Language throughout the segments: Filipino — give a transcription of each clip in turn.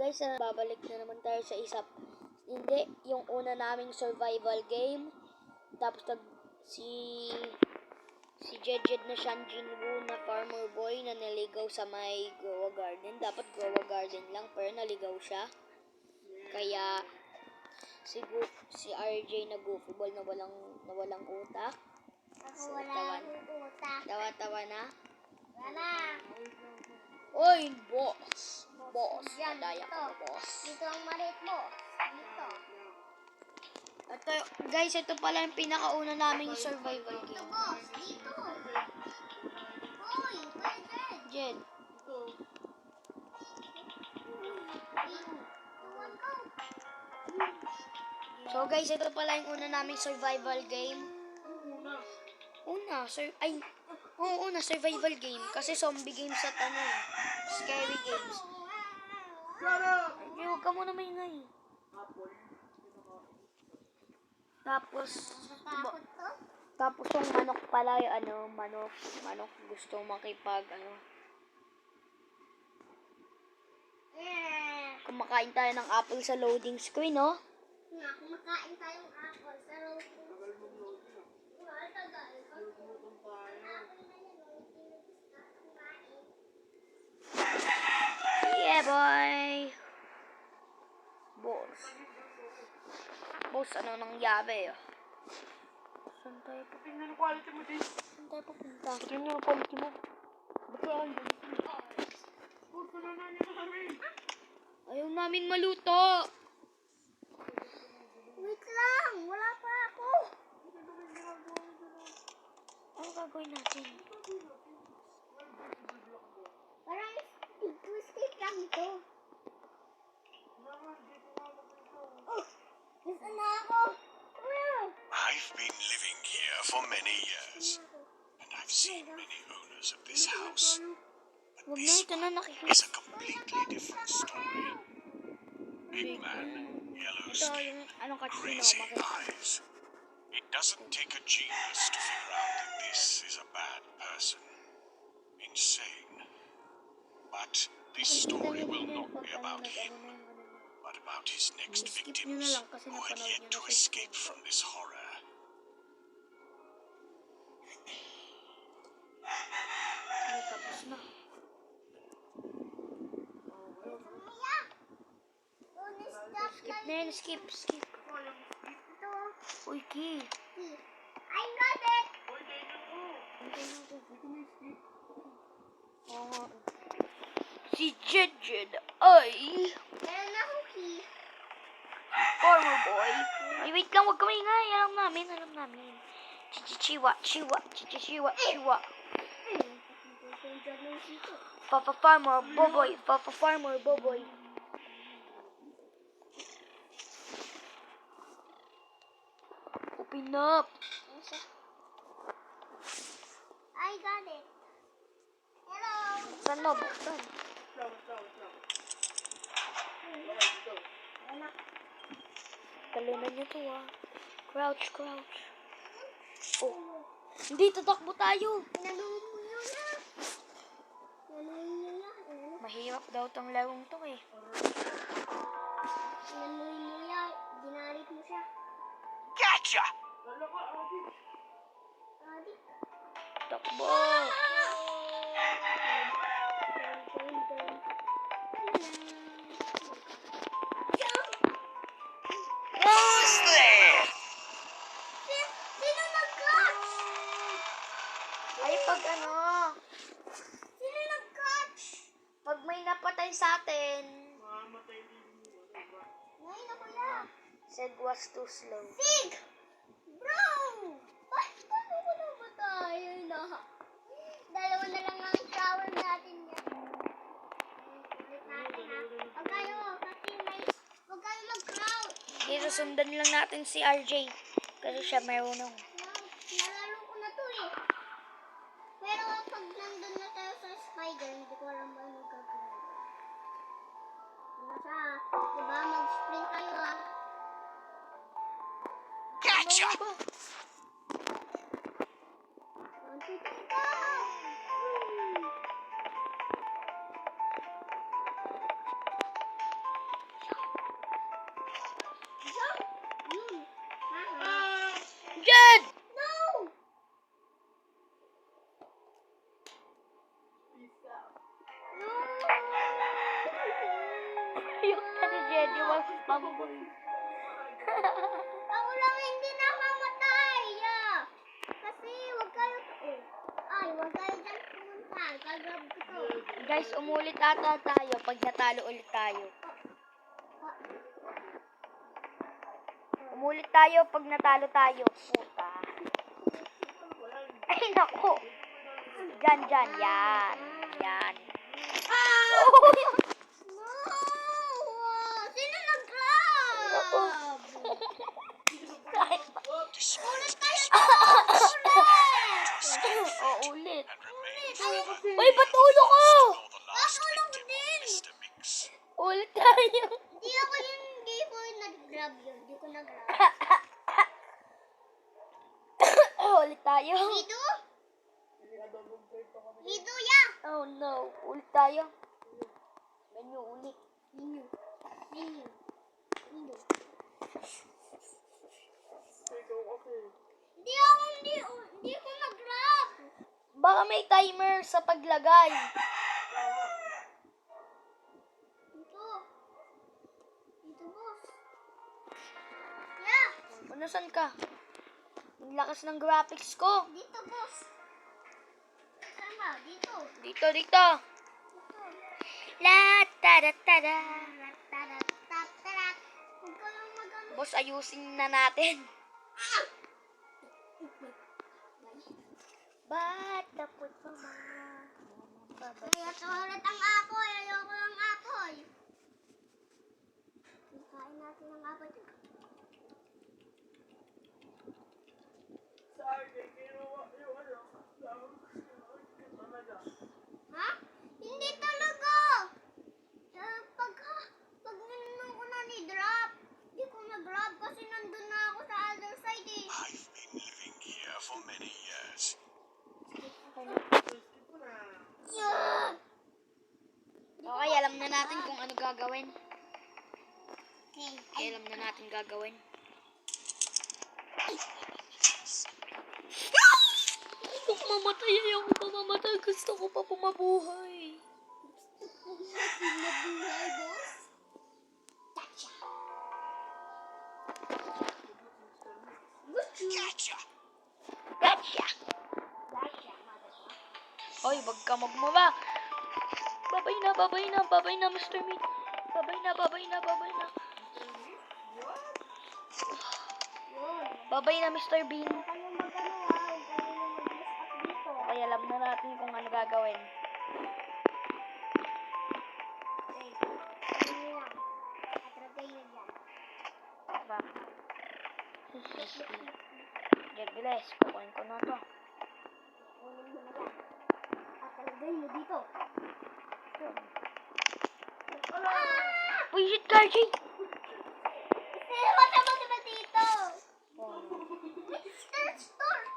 guys, babalik na naman tayo sa hindi, yung una naming survival game. Tapos si Jedjed na Shan Jinwoo na farmer boy na naligaw sa may Growa Garden. Dapat Growa Garden lang, pero naligaw siya. Kaya si RJ na goofy ball na walang utak. Ako walang utak. Tawa-tawa na. Wala. Oy, boss. Yan, Madaya dito. ka, boss. Dito ang maliit mo. Dito. Ito, guys, ito pala yung pinakauna naming survival Dito, game. boss. Dito. Hoy, Jed. Tuwan ko. So, guys, ito pala yung una naming survival game. Una, survival game. Kasi zombie games at scary games. Ay, huwag ka muna maingay. Tapos yung manok pala, manok gusto kumakain tayo ng apple sa loading screen, no? Nga, kumakain tayong apple sa road. Yeah, boy! Boss, ano nangyari? Saan tayo pupunta? Tingnan ang quality mo din. Saan tayo pupunta? Tingnan ang quality mo. Bataan. Puto na namin namin. Ayaw namin maluto! Wait lang, wala pa ako. Ano gagawin natin? Parang escape lang ito. Oh, gusto na ako. I've been living here for many years, and I've seen many owners of this house. But Huwag na this ito na nakikita. is a completely different story. Big man, yellow Ito skin, yung anong kasino, crazy makikita. eyes. It doesn't take a genius to figure out that this is a bad person. Insane. But this story will not be about him, but about his next Skip nyo na victims lang kasi who had napanood yet nyo to na sa escape from this horror. Tapos na. Skip na yun, skip. Ito. Uy, Ki. I got it. Si Jedjed ay Meron na akong key. farmer boy. Ay, wait lang, huwag ka maingay. Alam namin. Chichichiwa. Papa farmer boboy. Open up. I got it. Hello. Buksan mo, buksan. Talunan niyo to, Crouch. Oh. Hindi, tatakbo tayo. Naluhin mo na. Mahirap daw tong larong to, Naluhin mo yan. Dinarit mo siya. Gotcha! Adik. Takbo. Who's there? Sino nag-catch? Ay, Sino nag-catch? pag may napatay sa atin, Ngayon ako yan. Seg was too slow. Sig! Bro! Paano ko na ba tayo na? Dalawa na lang ang shower natin yan. Ulit natin ha. Huwag kayo, kasi huwag kayo mag-crowd. Dito sundan lang natin si RJ. Kasi siya marunong. Nalaro ko na to eh. Pero pag nandun na tayo sa spider, hindi ko alam ba yung gagawin. Nasa, diba mag-sprint tayo ha. Gotcha! Ayok na ni Jeddy. Wag mamboy. Ako lang hindi namamatay. Kasi wag kayo wag kayo dyan pumunta. Kagrab ko to. Guys, umulit ata tayo pag natalo ulit tayo. Umulit tayo pag natalo tayo. Puta. Ay, naku. Dyan. Yan. No! Sino nag-grab? Ulit tayo Ulit. and remain forever Uy, patulo ko! nor the last victim of Mr. Mix. Ulit tayo. Hindi ako hindi ko nag-grab yun. Hindi ko nag-grab. Ulit tayo. Lido? Lido, yeah! Oh no. Ulit tayo. Menu ulit. Lido. Hindi ko nag-grab. Baka may timer sa paglagay. Dito, boss. Yeah! Nasaan ka? Ang lakas ng graphics ko. Dito, boss. Sama, dito. Dito. La tada. Tarat. Huwag ka lang mag-ano. Boss, ayusin na natin. Ba't tapos pa Kaya ulit ang apoy. Ayoko ng apoy. Kain natin ng apoy. Ha? Hindi talaga. Pag nanonood ko na ni Drop, hindi ko na-grab kasi nandun na ako sa other side eh. I've been living here for many years. Yeah! Okay, alam na natin kung ano gagawin. Okay. Alam na natin gagawin. Kung mamatay, ayoko pa mamatay. Gusto ko pa pumabuhay. Mabuhay, boss. Gotcha. Gotcha! Gotcha! Gotcha, motherfucker. Hoy, wag ka magmaba. Babay na, Mr. Meat. Babay na. Babay na, Mr. Bean. Huwag kayong mag-ano huwag kayong mag-mess up dito. Okay, alam na natin kung ano gagawin. Okay. Ano nyo lang. Atragay nyo dyan. Diba? Diyan, bilis. Kukunin ko na to. Kunin mo na yan. Atragay mo dito. Puisit ka, Archie! Sino ba dito? Mr. Storch.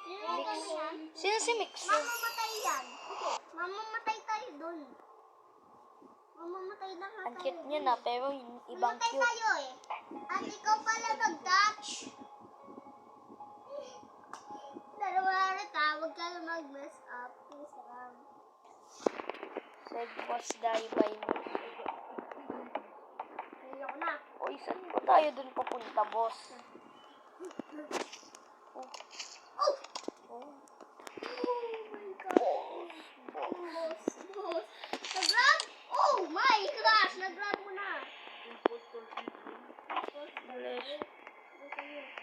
Sino yan? Sino si Mix? Mamamatay yan. Mamamatay tayo dun. Mamamatay na nga Ang tayo. cute niya na, pero yung ibang Mamatay cute. tayo eh. At ikaw pala nag-touch. Dalawa rin ka. Huwag kayo mag-mess up. Please lang. Said boss die by me. Ayoko na. Uy, saan ba tayo dun papunta, boss? Oh! Oh. Oh my God. Boss. Nag-grab? Oh my gosh! Nag-grab mo na.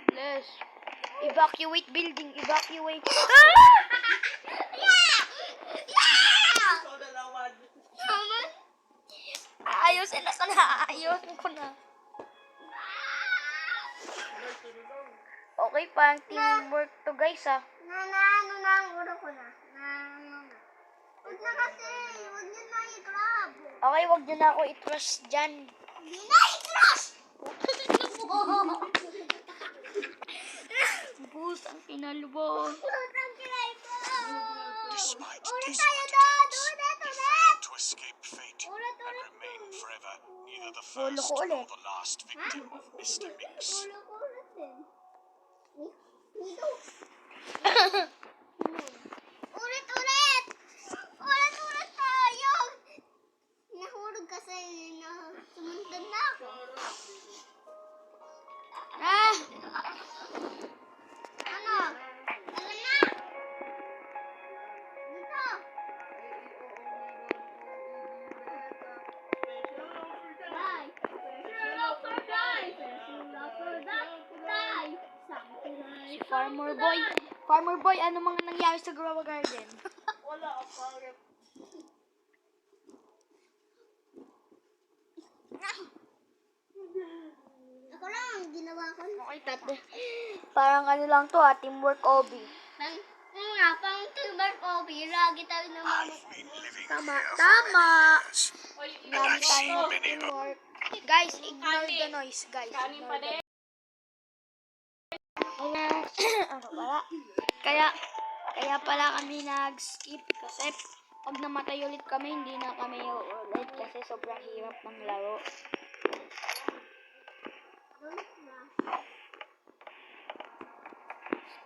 Bless. Evacuate building, evacuate. Yeah! Naman? Ayusin na sana, ayusin ko na. Okay, parang teamwork to guys ah. Ano na ang ulo ko na. Huwag na kasi. Huwag niyo na i-grab. Okay, wag nyo na ako i-trust dyan. Hindi na i-trust! Bus, ang kinalbo. Putang kilay ko! Despite Ulit desperate tayo doon! attempts, Ulit! you failed to escape fate Ulit! and remain forever neither the Ulo first ko ulit. nor the last victim of Mr. Mix. Ulo ko ulit din. Dito! Ulit! Ulit tayo! Nahulog nahulog kasi sumundan na ako. Ah! Ano? Tara na! Dito! Bye! Special offer, guys! Special offer, guys! Si Farmer Boy. Farmer Boy, ano mga nangyari sa Grow a Garden? Wala ka pangit. Ako lang ang ginawa ko. Okay, tate. Parang ano lang to teamwork Obi. Ano nga, pang Timber Kobe, lagi tayo naman. I've been living Tama, here for tama. years, Oy, and I've seen Tayo many teamwork. Guys, ignore the noise, guys. kanin pa din. Ano pala? Kaya pala kami nag-skip kasi pag namatay ulit kami, hindi na kami ulit kasi sobrang hirap ng laro.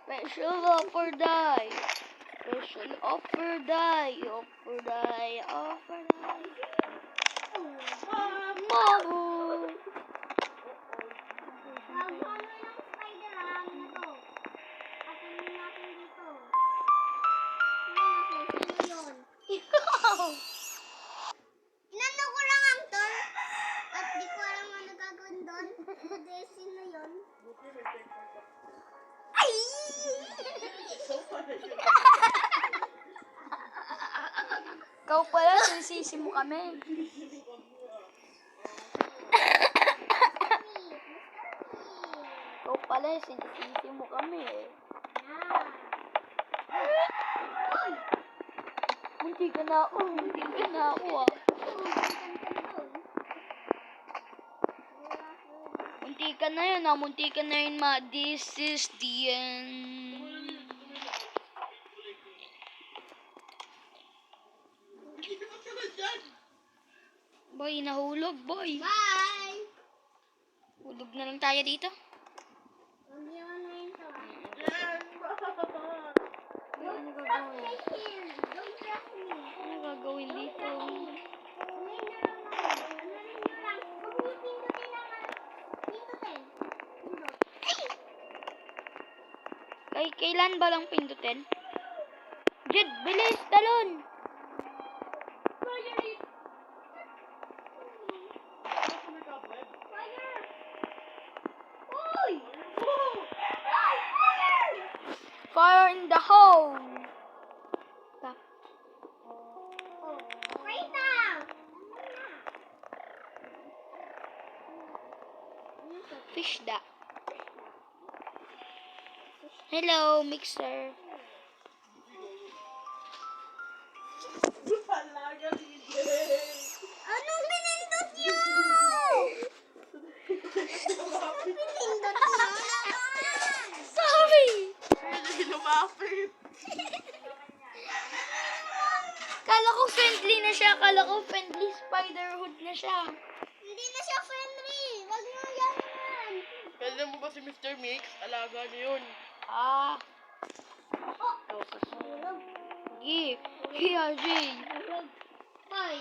Special offer die. Special offer die. Offer die. Offer die. Mabo. Gagawa mo ng spider-ham na to. Atanin natin dito. Ano ako? Sino yun? Inano ko lang ang tol. At di ko alam ano gagawin doon. Hindi, sino yun? Ay! Ikaw pala, sinisisi mo kami. Ikaw pala, sinisisi mo kami eh. Munti ka na ako. Munti ka na ako ah. Munti ka na yun ah. Munti ka na yun ma. This is the end. Boy, nahulog boy. Bye! Hulog na lang tayo dito. Huwag yaman na yun to. Ano gagawin? Don't trust me. Ano gagawin dito? Ngayon na lang ako. Ano rin nyo lang. Huwag niyo pindutin ang pindutin. Pindot. Kailan ba lang pindutin? Jed, bilis, talon! Fire! Uy! Fire! Fire in the hole! Stop. Oh, wait lang! Fish da. Hello, mixer. Anong pinindot niyo? Pinindot niyo naman! Sorry! Hindi lumapit. Kala ko friendly na siya. Kala ko friendly spiderhood na siya. Hindi na siya friendly! Wag niyo yan naman! Pwede mo ba si Mr. Mix? Alaga niyo yun. Ah. Oh! Hulog. Gi, RJ. Hoy!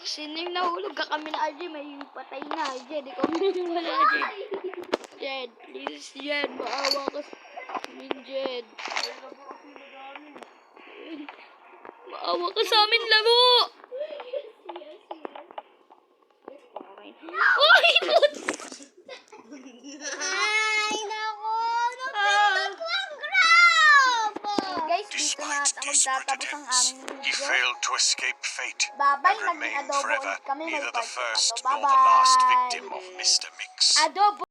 Sino yung nahulog ka kami na RJ? May patay na. Jed, ikaw wala RJ. Jed, please Jed. Maawa ka sa amin, Jed. Maawa ka sa amin, laro! Uy! Ay, naku! Napindot ko ang grab! Guys, dito na Despite ata desperate magtatapos ang attempts, aming he video. failed to escape fate Bye-bye, and naging remained adobo forever ulit kami. May neither the part 2 first pa to. nor the last Bye-bye! victim of Mr. Mix. Adobo!